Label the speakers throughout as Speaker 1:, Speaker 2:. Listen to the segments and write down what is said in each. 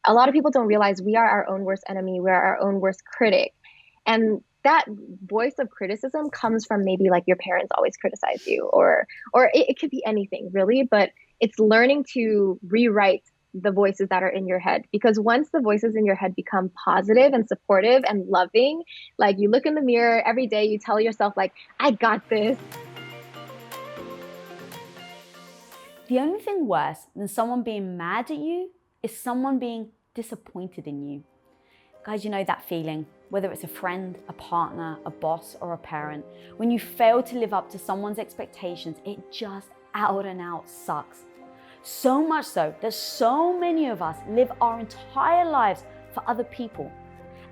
Speaker 1: a lot of people don't realize we are our own worst enemy, we're our own worst critic. And that voice of criticism comes from maybe like your parents always criticize you, or it could be anything really, but it's learning to rewrite the voices that are in your head, because once the voices in your head become positive and supportive and loving, like you look in the mirror every day, you tell yourself like, I got this.
Speaker 2: The only thing worse than someone being mad at you is someone being disappointed in you. Guys, you know that feeling, whether it's a friend, a partner, a boss, or a parent, when you fail to live up to someone's expectations, it just out and out sucks. So much so that so many of us live our entire lives for other people.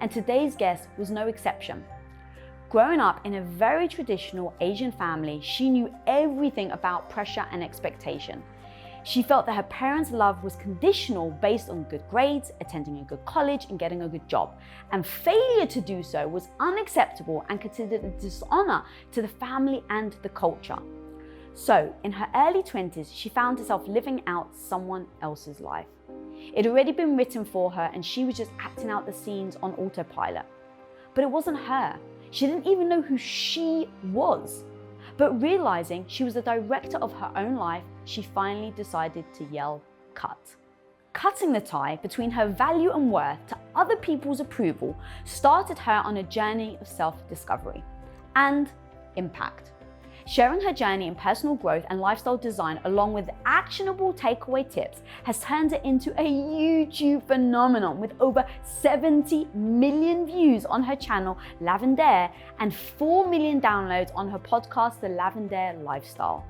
Speaker 2: And today's guest was no exception. Growing up in a very traditional Asian family, she knew everything about pressure and expectation. She felt that her parents' love was conditional based on good grades, attending a good college, and getting a good job. And failure to do so was unacceptable and considered a dishonor to the family and the culture. So, in her early 20s, she found herself living out someone else's life. It had already been written for her, and she was just acting out the scenes on autopilot. But it wasn't her. She didn't even know who she was. But realizing she was the director of her own life, she finally decided to yell, cut. Cutting the tie between her value and worth to other people's approval started her on a journey of self-discovery and impact. Sharing her journey in personal growth and lifestyle design along with actionable takeaway tips has turned her into a YouTube phenomenon with over 70 million views on her channel Lavendaire and 4 million downloads on her podcast The Lavendaire Lifestyle.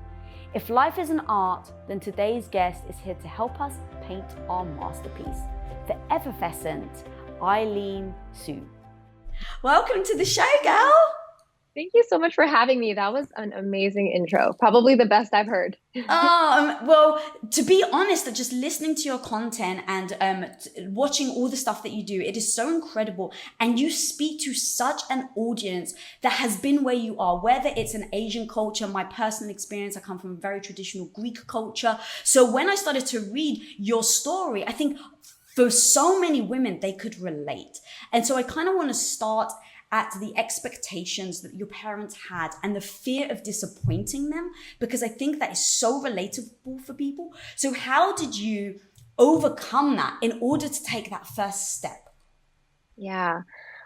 Speaker 2: If life is an art, then today's guest is here to help us paint our masterpiece, the effervescent Eileen Su. Welcome to the show, girl.
Speaker 1: Thank you so much for having me. That was an amazing intro. Probably the best I've heard.
Speaker 2: Well, to be honest, just listening to your content and watching all the stuff that you do, it is so incredible. And you speak to such an audience that has been where you are, whether it's an Asian culture, my personal experience, I come from a very traditional Greek culture. So when I started to read your story, I think for so many women, they could relate. And so I kind of want to start at the expectations that your parents had and the fear of disappointing them, because I think that is so relatable for people. So how did you overcome that in order to take that first step?
Speaker 1: Yeah.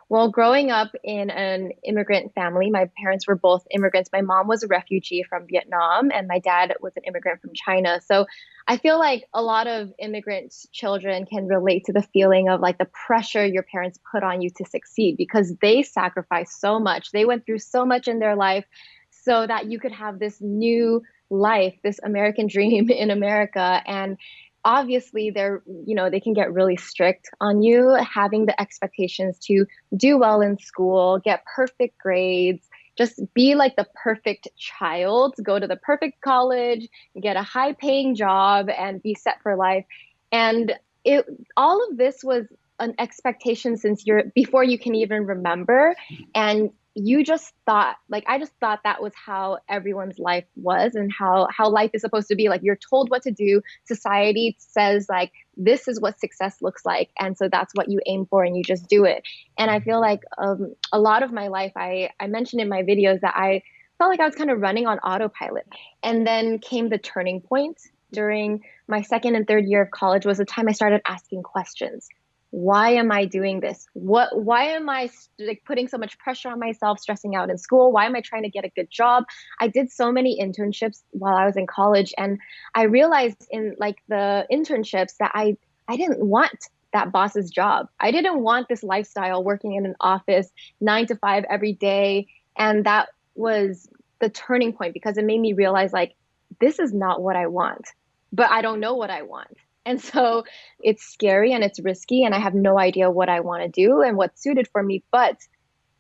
Speaker 1: Well, growing up in an immigrant family, my parents were both immigrants. My mom was a refugee from Vietnam, and my dad was an immigrant from China. So I feel like a lot of immigrant children can relate to the feeling of like the pressure your parents put on you to succeed, because they sacrificed so much. They went through so much in their life so that you could have this new life, this American dream in America. And obviously they can get really strict on you, having the expectations to do well in school, get perfect grades, just be like the perfect child, go to the perfect college, get a high paying job and be set for life. And it all of this was an expectation since you're before you can even remember. And you just thought, like, I just thought that was how everyone's life was and how life is supposed to be. Like, you're told what to do. Society says like this is what success looks like, and so that's what you aim for and you just do it. And I feel like a lot of my life, I mentioned in my videos that I felt like I was kind of running on autopilot. And then came the turning point during my second and third year of college, was the time I started asking questions. Why am I doing this? Why am I like putting so much pressure on myself, stressing out in school? Why am I trying to get a good job? I did so many internships while I was in college, and I realized in like the internships that I didn't want that boss's job. I didn't want this lifestyle working in an office 9 to 5 every day. And that was the turning point, because it made me realize like this is not what I want, but I don't know what I want. And so it's scary and it's risky, and I have no idea what I want to do and what's suited for me. But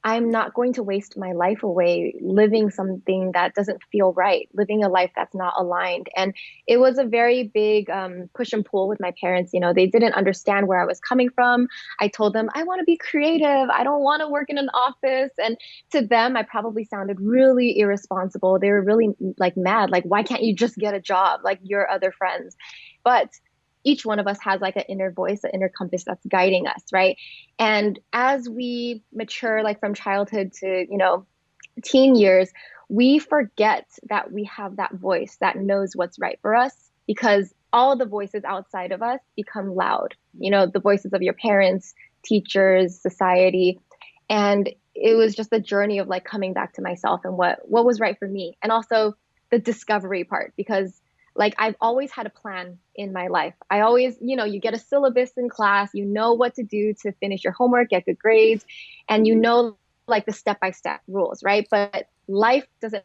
Speaker 1: I'm not going to waste my life away living something that doesn't feel right, living a life that's not aligned. And it was a very big push and pull with my parents. You know, they didn't understand where I was coming from. I told them, I want to be creative. I don't want to work in an office. And to them, I probably sounded really irresponsible. They were really like mad. Like, why can't you just get a job like your other friends? But each one of us has like an inner voice, an inner compass that's guiding us, right? And as we mature, like from childhood to, teen years, we forget that we have that voice that knows what's right for us because all the voices outside of us become loud. The voices of your parents, teachers, society. And it was just a journey of like coming back to myself and what was right for me. And also the discovery part, because like I've always had a plan in my life. I always, you get a syllabus in class, you know what to do to finish your homework, get good grades, and like the step-by-step rules, right? But life doesn't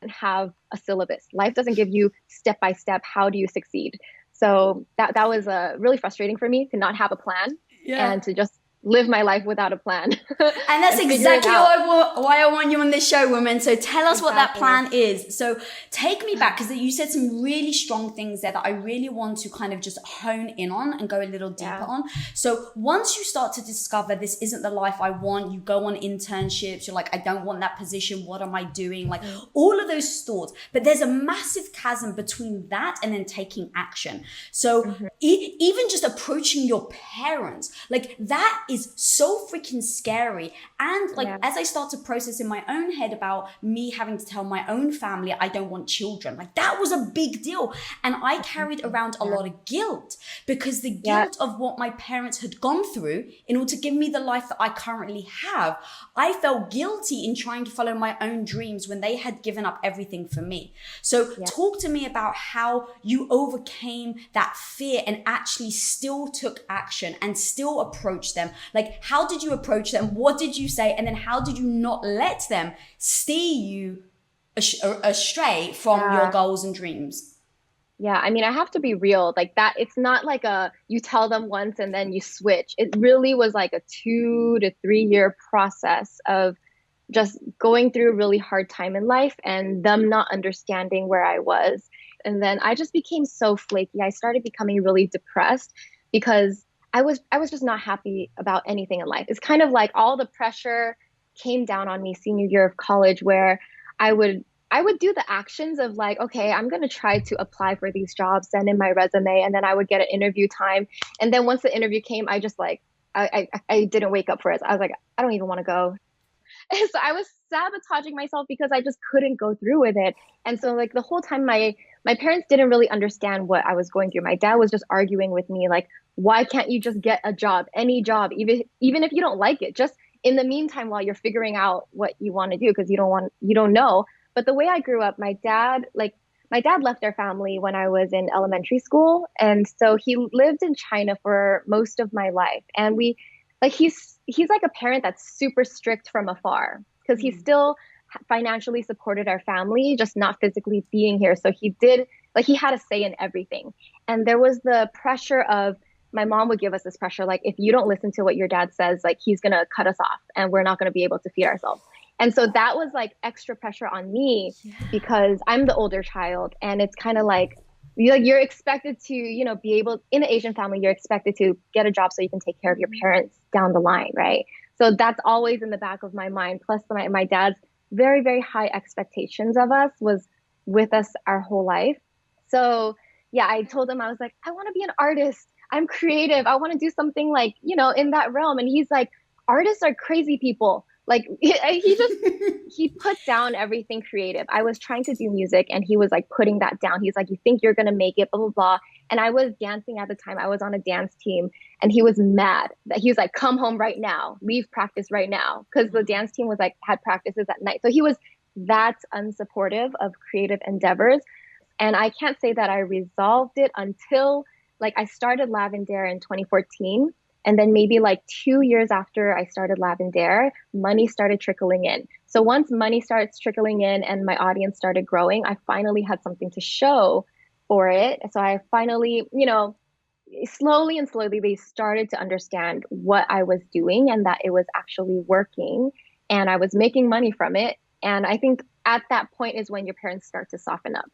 Speaker 1: have a syllabus. Life doesn't give you step-by-step how do you succeed. So that was really frustrating for me to not have a plan and to just live my life without a plan.
Speaker 2: And that's exactly why I want you on this show, woman. So tell us what that plan is. So take me back, because you said some really strong things there that I really want to kind of just hone in on and go a little deeper on. So once you start to discover this isn't the life I want, you go on internships, you're like, I don't want that position. What am I doing? Like all of those thoughts. But there's a massive chasm between that and then taking action. So even just approaching your parents, like that is so freaking scary. And like, as I start to process in my own head about me having to tell my own family, I don't want children, like that was a big deal. And I carried around a lot of guilt because the guilt of what my parents had gone through in order to give me the life that I currently have. I felt guilty in trying to follow my own dreams when they had given up everything for me. So talk to me about how you overcame that fear and actually still took action and still approached them. Like, how did you approach them? What did you say? And then how did you not let them steer you astray from your goals and dreams?
Speaker 1: Yeah, I mean, I have to be real. Like that, it's not like you tell them once and then you switch. It really was like a 2 to 3 year process of just going through a really hard time in life and them not understanding where I was. And then I just became so flaky. I started becoming really depressed because I was just not happy about anything in life. It's kind of like all the pressure came down on me senior year of college, where I would do the actions of like, okay, I'm going to try to apply for these jobs, send in my resume, and then I would get an interview time. And then once the interview came, I just like, I didn't wake up for it. I was like, I don't even want to go. And so I was sabotaging myself because I just couldn't go through with it. And so like the whole time my parents didn't really understand what I was going through. My dad was just arguing with me like, why can't you just get a job, any job, even if you don't like it, just in the meantime while you're figuring out what you want to do, because you don't know. But the way I grew up, my dad left our family when I was in elementary school, and so he lived in China for most of my life. And he's like a parent that's super strict from afar because he still financially supported our family, just not physically being here. So he had a say in everything. And there was the pressure of, my mom would give us this pressure, like, if you don't listen to what your dad says, like he's going to cut us off and we're not going to be able to feed ourselves. And so that was like extra pressure on me because I'm the older child. And it's kind of like, you're expected to, be able, in the Asian family, you're expected to get a job so you can take care of your parents down the line, right? So that's always in the back of my mind. Plus my dad's very, very high expectations of us was with us our whole life. So yeah, I told him, I was like, I want to be an artist. I'm creative. I want to do something like, in that realm. And he's like, artists are crazy people. Like he put down everything creative. I was trying to do music and he was like putting that down. He's like, you think you're going to make it, blah, blah, blah. And I was dancing at the time. I was on a dance team and he was mad that he was like, come home right now, leave practice right now. Cause the dance team was like, had practices at night. So he was that unsupportive of creative endeavors. And I can't say that I resolved it until like I started Lavendaire in 2014. And then maybe like 2 years after I started Lavendaire, money started trickling in. So once money starts trickling in and my audience started growing, I finally had something to show for it. So I finally, slowly and slowly, they started to understand what I was doing and that it was actually working and I was making money from it. And I think at that point is when your parents start to soften up.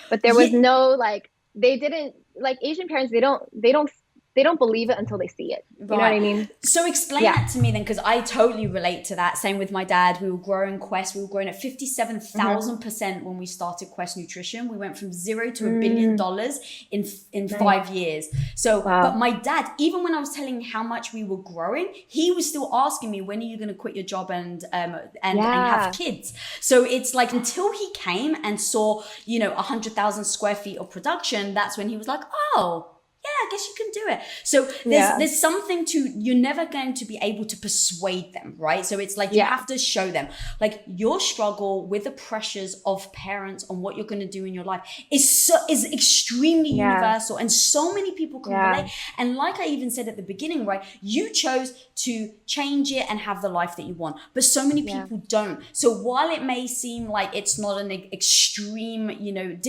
Speaker 1: But there was no like, they didn't, like Asian parents, they don't they don't believe it until they see it. You know what
Speaker 2: Right.
Speaker 1: I mean?
Speaker 2: So explain
Speaker 1: Yeah.
Speaker 2: that to me then, because I totally relate to that. Same with my dad. We were growing Quest. We were growing at
Speaker 1: Hmm.
Speaker 2: 57,000% when we started Quest Nutrition. We went from zero to $1 billion
Speaker 1: Mm,
Speaker 2: in
Speaker 1: nice.
Speaker 2: 5 years. So, but
Speaker 1: Wow.
Speaker 2: my dad, even when I was telling him how much we were growing, he was still asking me, when are you going to quit your job and have
Speaker 1: Yeah.
Speaker 2: kids? So it's like until he came and saw, 100,000 square feet of production, that's when he was like, oh, yeah, I guess you can do it. So
Speaker 1: Yeah.
Speaker 2: there's something to, you're never going to be able to persuade them, right? So it's like you
Speaker 1: Yeah.
Speaker 2: have to show them, like your struggle with the pressures of parents on what you're going to do in your life is extremely
Speaker 1: Yeah.
Speaker 2: universal, and so many people can
Speaker 1: Yeah.
Speaker 2: relate. And like I even said at the beginning, right, you chose to change it and have the life that you want, but so many
Speaker 1: Yeah.
Speaker 2: people don't. So while it may seem like it's not an extreme,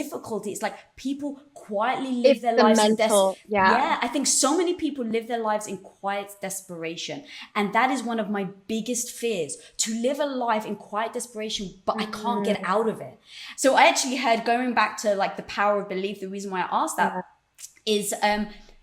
Speaker 2: difficulty, it's like people quietly live
Speaker 1: It's
Speaker 2: their
Speaker 1: the
Speaker 2: lives
Speaker 1: mental. Yeah.
Speaker 2: yeah, I think so many people live their lives in quiet desperation. And that is one of my biggest fears, to live a life in quiet desperation, but I can't get
Speaker 1: Mm,
Speaker 2: out of it. So I actually heard, going back to like the power of belief, the reason why I asked
Speaker 1: yeah.
Speaker 2: that is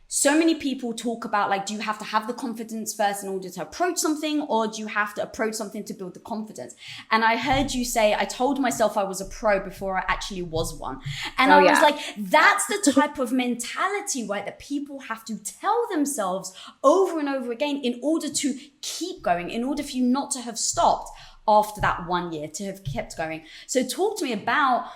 Speaker 2: so many people talk about, like, do you have to have the confidence first in order to approach something, or do you have to approach something to build the confidence? And I heard you say, I told myself I was a pro before I actually was one. And
Speaker 1: Oh
Speaker 2: I was
Speaker 1: yeah.
Speaker 2: like, that's the type of mentality, right, that people have to tell themselves over and over again in order to keep going, in order for you not to have stopped after that 1 year, to have kept going. So talk to me about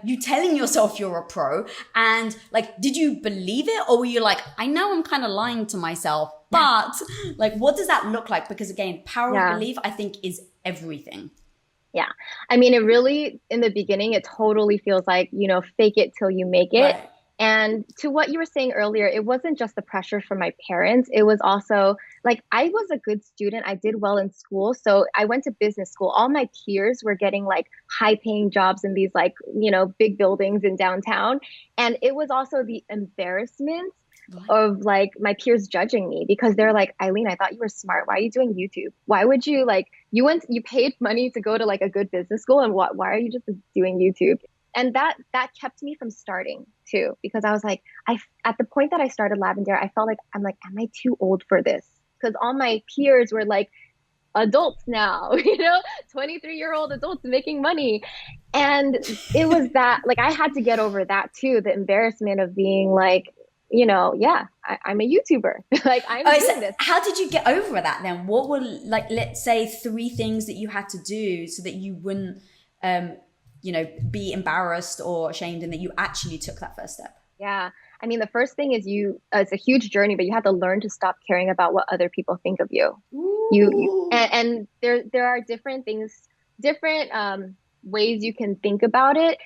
Speaker 2: you telling yourself you're a pro, and like, did you believe it, or were you like, I know I'm kind of lying to myself, but like, what does that look like? Because again, power of
Speaker 1: Yeah.
Speaker 2: belief, I think, is everything.
Speaker 1: Yeah. I mean, it really, in the beginning, it totally feels like, fake it till you make it.
Speaker 2: Right.
Speaker 1: And to what you were saying earlier, it wasn't just the pressure from my parents. It was also like I was a good student. I did well in school. So I went to business school. All my peers were getting like high paying jobs in these like, big buildings in downtown. And it was also the embarrassment
Speaker 2: Right.
Speaker 1: of like my peers judging me because they're like, Eileen, I thought you were smart. Why are you doing YouTube? Why would you like you paid money to go to like a good business school, and why are you just doing YouTube? And that kept me from starting too, because I was like, I at the point that I started Lavender, I felt like I'm like, am I too old for this? Because all my peers were like adults now, 23-year-old adults making money. And it was that like I had to get over that too, the embarrassment of being like, yeah, I'm a YouTuber. Like I'm
Speaker 2: Oh, so
Speaker 1: doing this.
Speaker 2: how did you get over that then? What were, like, let's say, three things that you had to do so that you wouldn't, be embarrassed or ashamed, and that you actually took that first step?
Speaker 1: Yeah. I mean, the first thing is it's a huge journey, but you have to learn to stop caring about what other people think of you.
Speaker 2: Ooh.
Speaker 1: And there are different things, different ways you can think about it.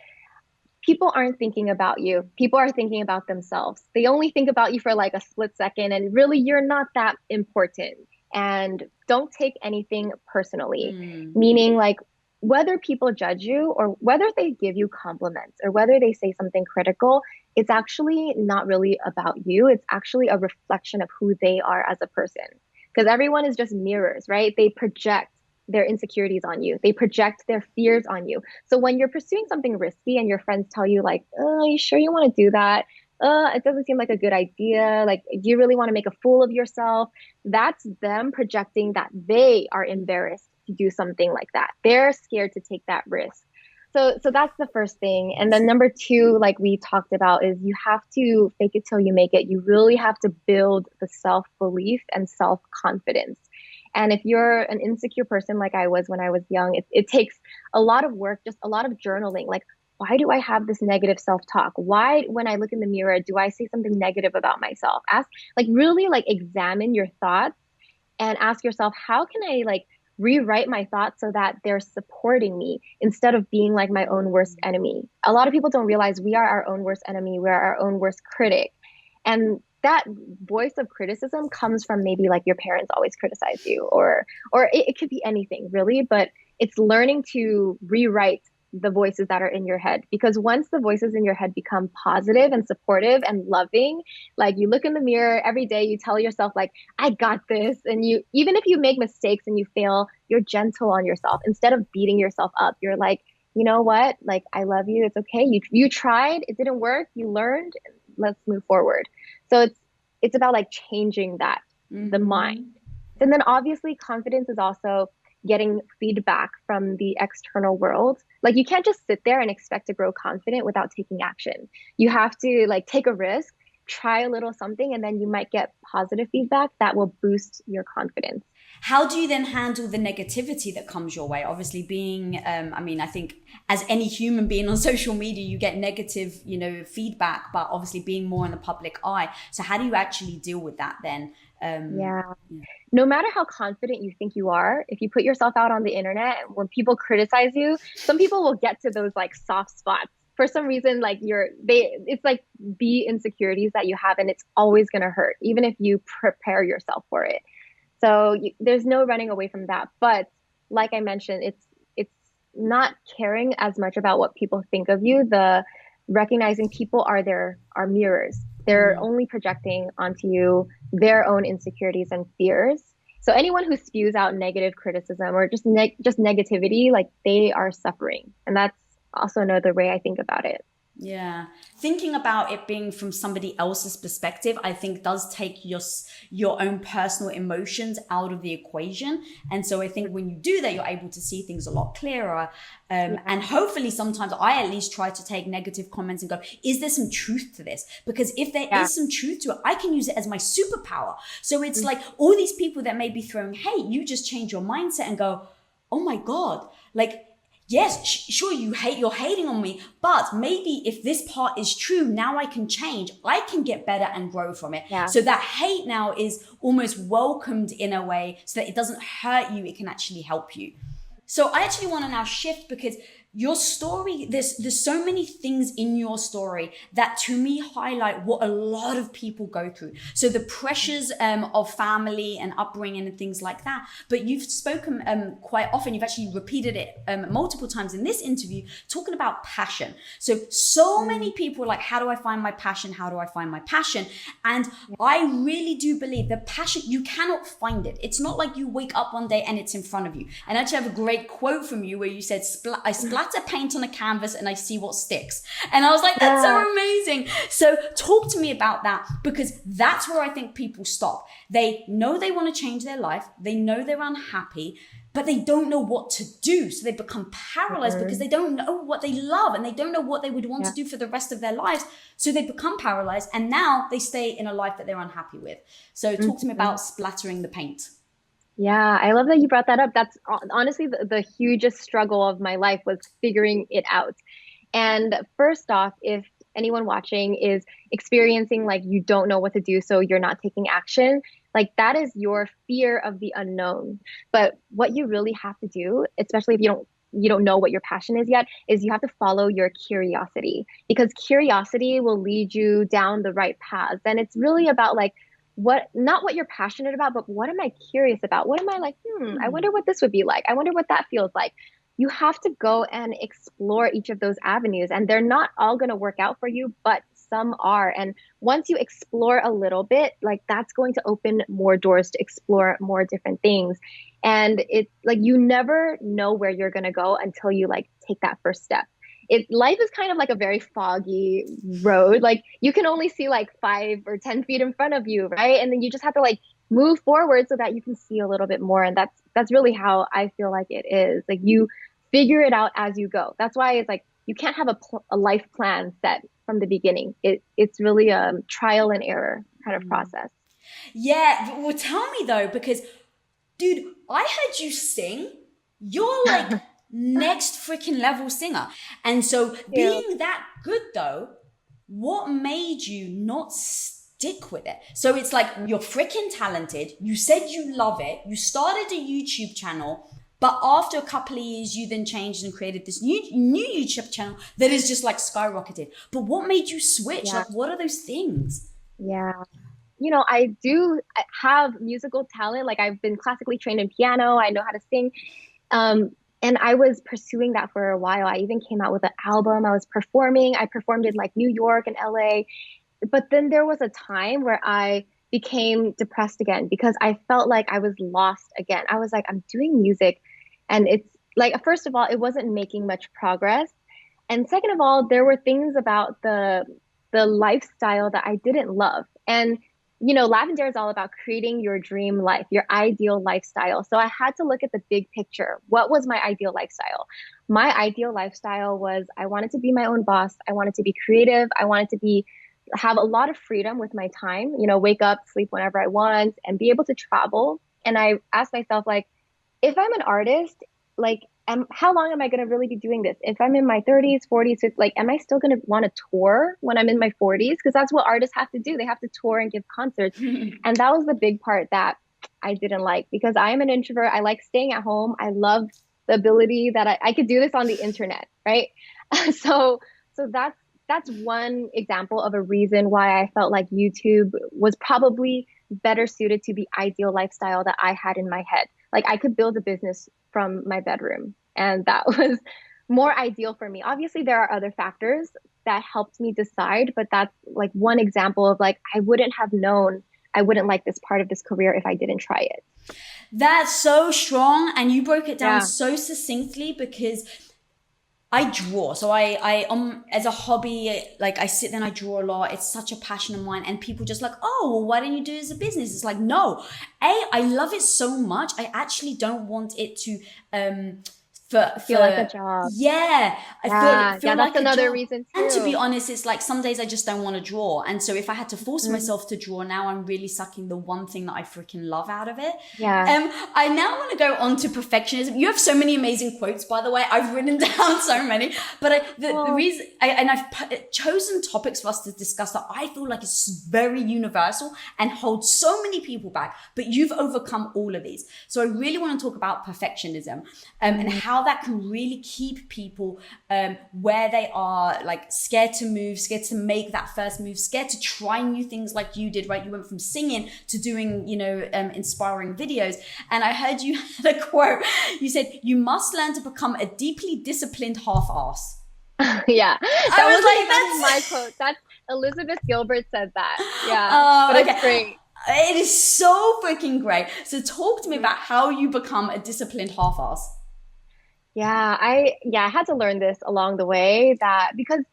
Speaker 1: People aren't thinking about you. People are thinking about themselves. They only think about you for like a split second, and really you're not that important. And don't take anything personally,
Speaker 2: Mm.
Speaker 1: meaning like whether people judge you or whether they give you compliments or whether they say something critical, it's actually not really about you. It's actually a reflection of who they are as a person. Because everyone is just mirrors, right? They project their insecurities on you. They project their fears on you. So when you're pursuing something risky and your friends tell you like, "Oh, are you sure you want to do that? It doesn't seem like a good idea. Like, do you really want to make a fool of yourself?" That's them projecting that they are embarrassed to do something like that. They're scared to take that risk. So that's the first thing. And then number two, like we talked about, is you have to fake it till you make it. You really have to build the self-belief and self-confidence. And if you're an insecure person like I was when I was young, it takes a lot of work, just a lot of journaling. Like, why do I have this negative self-talk? Why, when I look in the mirror, do I say something negative about myself? Ask, like, really, like, examine your thoughts and ask yourself, how can I, like, rewrite my thoughts so that they're supporting me instead of being like my own worst enemy? A lot of people don't realize we are our own worst enemy. We're our own worst critic. And that voice of criticism comes from maybe like your parents always criticize you, or it could be anything really, but it's learning to rewrite the voices that are in your head, because once the voices in your head become positive and supportive and loving, like you look in the mirror every day, you tell yourself like, I got this, and you, even if you make mistakes and you fail, you're gentle on yourself instead of beating yourself up. You're like, you know what, like, I love you, it's okay, you tried, it didn't work, you learned, let's move forward. So it's about like changing that, the mind.
Speaker 2: Mm-hmm.
Speaker 1: And then obviously confidence is also getting feedback from the external world. Like you can't just sit there and expect to grow confident without taking action. You have to like take a risk, try a little something, and then you might get positive feedback that will boost your confidence.
Speaker 2: How do you then handle the negativity that comes your way? Obviously, being, I mean, I think as any human being on social media, you get negative, feedback, but obviously being more in the public eye. So, how do you actually deal with that then?
Speaker 1: Yeah. No matter how confident you think you are, if you put yourself out on the internet, when people criticize you, some people will get to those like soft spots. For some reason, like it's like the insecurities that you have, and it's always going to hurt, even if you prepare yourself for it. So there's no running away from that. But like I mentioned, it's not caring as much about what people think of you. The recognizing people are mirrors. They're
Speaker 2: Mm.
Speaker 1: only projecting onto you their own insecurities and fears. So anyone who spews out negative criticism or just negativity, like they are suffering. And that's also another way I think about it.
Speaker 2: Yeah. Thinking about it being from somebody else's perspective, I think does take your own personal emotions out of the equation. And so I think when you do that, you're able to see things a lot clearer. And hopefully sometimes I at least try to take negative comments and go, is there some truth to this? Because if there is some truth to it, I can use it as my superpower. So it's like all these people that may be throwing, hey, you just change your mindset and go, oh my God, like, yes, sure, you're hating on me, but maybe if this part is true, now I can change. I can get better and grow from it.
Speaker 1: Yeah.
Speaker 2: So that hate now is almost welcomed in a way so that it doesn't hurt you, it can actually help you. So I actually want to now shift because your story, there's so many things in your story that to me highlight what a lot of people go through. So the pressures of family and upbringing and things like that. But you've spoken quite often, you've actually repeated it multiple times in this interview, talking about passion. So many people are like, how do I find my passion? How do I find my passion? And I really do believe that passion, you cannot find it. It's not like you wake up one day and it's in front of you. And I actually have a great quote from you where you said, I splatter paint on a canvas and I see what sticks. And I was like, that's so amazing. So talk to me about that, because that's where I think people stop. They know they want to change their life. They know they're unhappy, but they don't know what to do. So they become paralyzed because they don't know what they love and they don't know what they would want to do for the rest of their lives. So they become paralyzed and now they stay in a life that they're unhappy with. So talk to me about splattering the paint.
Speaker 1: Yeah, I love that you brought that up. That's honestly the hugest struggle of my life was figuring it out. And first off, if anyone watching is experiencing like you don't know what to do, so you're not taking action, like that is your fear of the unknown. But what you really have to do, especially if you don't know what your passion is yet, is you have to follow your curiosity, because curiosity will lead you down the right paths. And it's really about like not what you're passionate about, but what am I curious about? What am I like, I wonder what this would be like. I wonder what that feels like. You have to go and explore each of those avenues, and they're not all going to work out for you, but some are. And once you explore a little bit, like that's going to open more doors to explore more different things. And it's like you never know where you're going to go until you like take that first step. Life is kind of like a very foggy road. Like you can only see like 5 or 10 feet in front of you, right? And then you just have to like move forward so that you can see a little bit more. And that's really how I feel like it is. Like you figure it out as you go. That's why it's like you can't have a life plan set from the beginning. It's really a trial and error kind of process.
Speaker 2: Yeah, well, tell me though, because dude, I heard you sing. You're like next freaking level singer. And so being that good though, what made you not stick with it? So it's like you're freaking talented. You said you love it. You started a YouTube channel, but after a couple of years, you then changed and created this new YouTube channel that is just like skyrocketed. But what made you switch? Like, what are those things?
Speaker 1: Yeah. I do have musical talent. Like I've been classically trained in piano. I know how to sing. And I was pursuing that for a while. I even came out with an album. I was performing. I performed in like New York and LA. But then there was a time where I became depressed again because I felt like I was lost again. I was like, I'm doing music and it's like, first of all, it wasn't making much progress. And second of all, there were things about the lifestyle that I didn't love. And Lavendaire is all about creating your dream life, your ideal lifestyle. So I had to look at the big picture. What was my ideal lifestyle? My ideal lifestyle was I wanted to be my own boss. I wanted to be creative. I wanted to have a lot of freedom with my time, wake up, sleep whenever I want, and be able to travel. And I asked myself, like, if I'm an artist, like, how long am I going to really be doing this? If I'm in my 30s, 40s, like, am I still going to want to tour when I'm in my 40s? Because that's what artists have to do. They have to tour and give concerts. And that was the big part that I didn't like because I am an introvert. I like staying at home. I love the ability that I could do this on the internet, right? so so that's one example of a reason why I felt like YouTube was probably better suited to the ideal lifestyle that I had in my head. Like I could build a business from my bedroom, and that was more ideal for me. Obviously, there are other factors that helped me decide, but that's like one example of like I wouldn't have known I wouldn't like this part of this career if I didn't try it.
Speaker 2: That's so strong, and you broke it down
Speaker 1: Yeah.
Speaker 2: so succinctly because I draw. So I as a hobby, like I sit there and I draw a lot. It's such a passion of mine. And people just like, oh, well, why don't you do it as a business? It's like, no, I love it so much. I actually don't want it to,
Speaker 1: Feel like a job.
Speaker 2: yeah, I
Speaker 1: Yeah,
Speaker 2: feel
Speaker 1: that's
Speaker 2: like a
Speaker 1: another
Speaker 2: job.
Speaker 1: reason
Speaker 2: And to be
Speaker 1: too.
Speaker 2: honest, it's like some days I just don't want to draw. And so if I had to force
Speaker 1: Mhm.
Speaker 2: myself to draw, now I'm really sucking the one thing that I freaking love out of it.
Speaker 1: Yeah.
Speaker 2: I now want to go on to perfectionism. You have so many amazing quotes, by the way. I've written down so many, but the reason I've chosen topics for us to discuss that I feel like is very universal and holds so many people back, but you've overcome all of these. So I really want to talk about perfectionism and how that can really keep people where they are, like scared to move, scared to make that first move, scared to try new things like you did, right? You went from singing to doing, inspiring videos. And I heard you had a quote. You said, you must learn to become a deeply disciplined half-ass.
Speaker 1: Yeah,
Speaker 2: I was like,
Speaker 1: that's my quote. That's Elizabeth Gilbert said that. Yeah,
Speaker 2: Oh,
Speaker 1: but
Speaker 2: okay.
Speaker 1: it's great.
Speaker 2: It is so freaking great. So talk to me about how you become a disciplined half-ass.
Speaker 1: I had to learn this along the way that because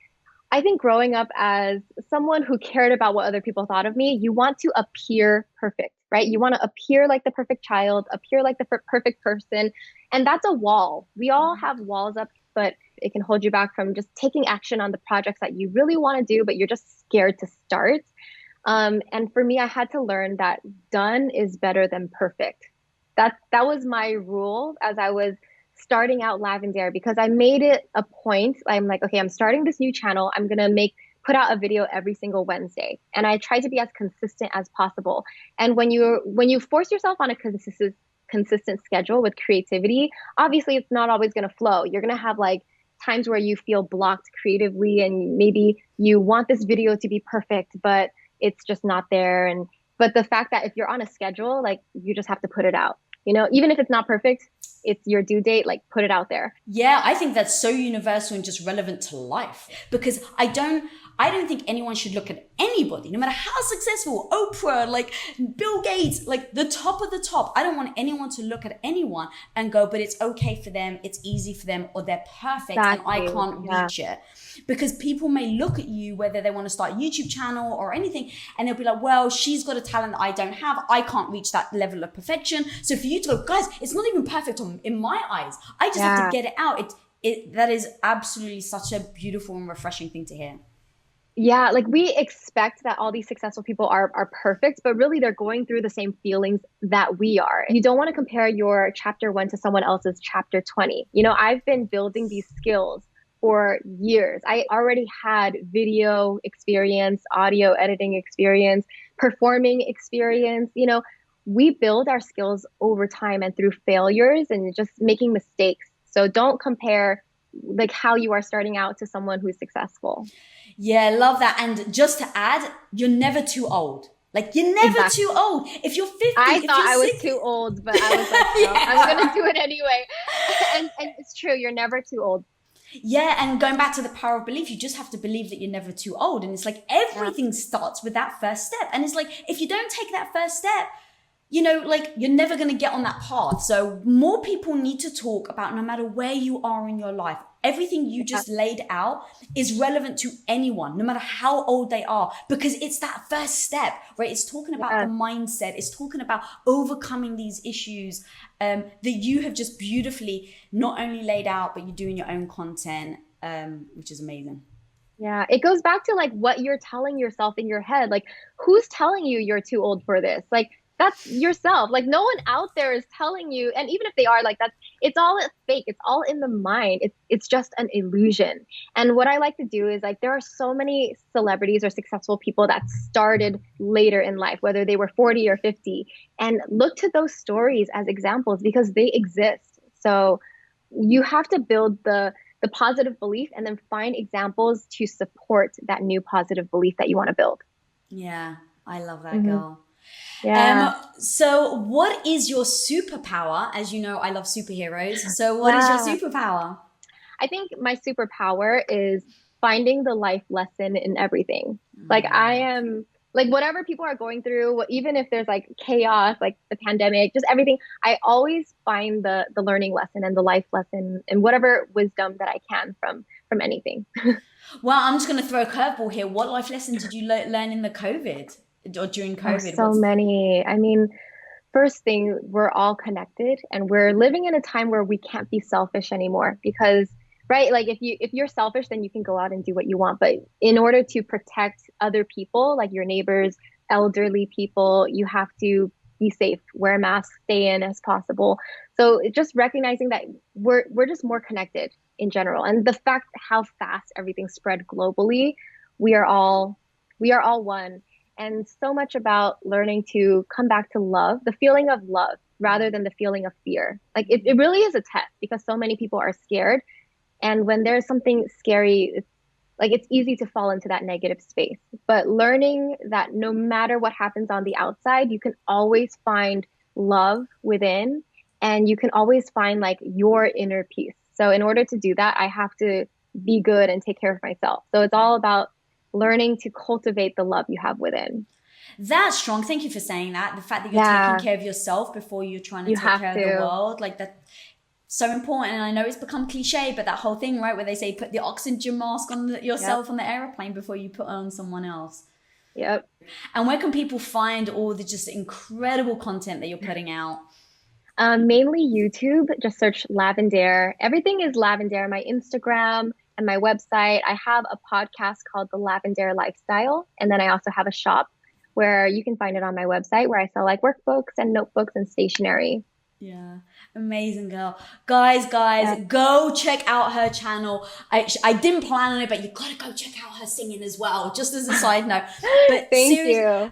Speaker 1: I think growing up as someone who cared about what other people thought of me, you want to appear perfect, right? You want to appear like the perfect child, appear like the perfect person. And that's a wall. We all have walls up, but it can hold you back from just taking action on the projects that you really want to do, but you're just scared to start. And for me, I had to learn that done is better than perfect. That was my rule as I was starting out Lavendaire because I made it a point. I'm like, okay, I'm starting this new channel. I'm gonna put out a video every single Wednesday, and I try to be as consistent as possible. And when you force yourself on a consistent schedule with creativity, obviously it's not always gonna flow. You're gonna have like times where you feel blocked creatively, and maybe you want this video to be perfect, but it's just not there. And but the fact that if you're on a schedule, like you just have to put it out. Even if it's not perfect, it's your due date, like put it out there.
Speaker 2: Yeah, I think that's so universal and just relevant to life because I don't think anyone should look at anybody, no matter how successful, Oprah, like Bill Gates, like the top of the top. I don't want anyone to look at anyone and go, but it's okay for them, it's easy for them, or they're perfect and I can't reach it. Because people may look at you, whether they want to start a YouTube channel or anything, and they'll be like, well, she's got a talent that I don't have. I can't reach that level of perfection. So for you to go, guys, it's not even perfect in my eyes. I just have to get it out. That is absolutely such a beautiful and refreshing thing to hear.
Speaker 1: Yeah, like we expect that all these successful people are perfect, but really they're going through the same feelings that we are. You don't want to compare your chapter 1 to someone else's chapter 20. I've been building these skills for years. I already had video experience, audio editing experience, performing experience. We build our skills over time and through failures and just making mistakes. So don't compare like how you are starting out to someone who's successful.
Speaker 2: Yeah, love that. And just to add, you're never too old. Like you're never too old. If you're 50,
Speaker 1: I
Speaker 2: if
Speaker 1: thought
Speaker 2: you're
Speaker 1: I was
Speaker 2: 60,
Speaker 1: too old, but I was like, no, I'm gonna do it anyway. And it's true, you're never too old.
Speaker 2: Yeah, and going back to the power of belief, you just have to believe that you're never too old. And it's like everything starts with that first step. And it's like, if you don't take that first step, like you're never going to get on that path. So more people need to talk about, no matter where you are in your life, Everything you just laid out is relevant to anyone, no matter how old they are, because it's that first step, right? It's talking about the mindset. It's talking about overcoming these issues that you have just beautifully not only laid out, but you're doing your own content, which is amazing.
Speaker 1: Yeah, it goes back to like what you're telling yourself in your head. Like, who's telling you you're too old for this? Like, that's yourself. Like, no one out there is telling you. And even if they are, like, it's all fake. It's all in the mind. It's just an illusion. And what I like to do is like, there are so many celebrities or successful people that started later in life, whether they were 40 or 50, and look to those stories as examples because they exist. So you have to build the positive belief and then find examples to support that new positive belief that you want to build.
Speaker 2: Yeah, I love that, girl.
Speaker 1: Yeah.
Speaker 2: So what is your superpower? As you know, I love superheroes. So what is your superpower?
Speaker 1: I think my superpower is finding the life lesson in everything. Like I am like whatever people are going through, even if there's like chaos, like the pandemic, just everything, I always find the learning lesson and the life lesson and whatever wisdom that I can from anything.
Speaker 2: Well, I'm just going to throw a curveball here. What life lesson did you learn in the COVID or during COVID?
Speaker 1: So many. I mean, first thing, we're all connected and we're living in a time where we can't be selfish anymore because right, like if you're selfish, then you can go out and do what you want, but in order to protect other people, like your neighbors, elderly people, you have to be safe, wear a mask, stay in as possible. So just recognizing that we're just more connected in general, and the fact how fast everything spread globally, we are all one. And so much about learning to come back to love, the feeling of love rather than the feeling of fear. Like it really is a test because so many people are scared. And when there's something scary, it's easy to fall into that negative space. But learning that no matter what happens on the outside, you can always find love within and you can always find like your inner peace. So in order to do that, I have to be good and take care of myself. So it's all about learning to cultivate the love you have within.
Speaker 2: That's strong. Thank you for saying that. The fact that you're taking care of yourself before you're trying to take care of the world, like that. So important. And I know it's become cliche, but that whole thing, right, where they say put the oxygen mask on yourself on the airplane before you put on someone else.
Speaker 1: Yep.
Speaker 2: And where can people find all the just incredible content that you're putting out?
Speaker 1: Mainly YouTube. Just search Lavendaire. Everything is Lavendaire. My Instagram and my website. I have a podcast called The Lavendaire Lifestyle. And then I also have a shop where you can find it on my website where I sell like workbooks and notebooks and stationery.
Speaker 2: Yeah, amazing girl. Guys, go check out her channel. I didn't plan on it, but you gotta go check out her singing as well, just as a side note. But
Speaker 1: Thank you.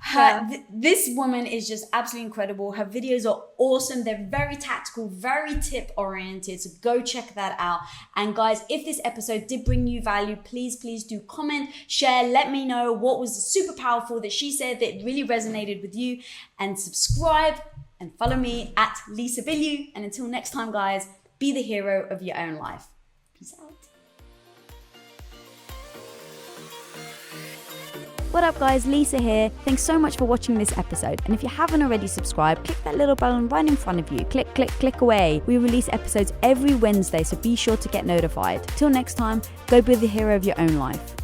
Speaker 2: This woman is just absolutely incredible. Her videos are awesome. They're very tactical, very tip oriented. So go check that out. And guys, if this episode did bring you value, please do comment, share, let me know what was super powerful that she said that really resonated with you, and subscribe. And follow me at Lisa Bilyeu. And until next time, guys, be the hero of your own life. Peace out. What up, guys? Lisa here. Thanks so much for watching this episode. And if you haven't already subscribed, click that little button right in front of you. Click away. We release episodes every Wednesday, so be sure to get notified. Till next time, go be the hero of your own life.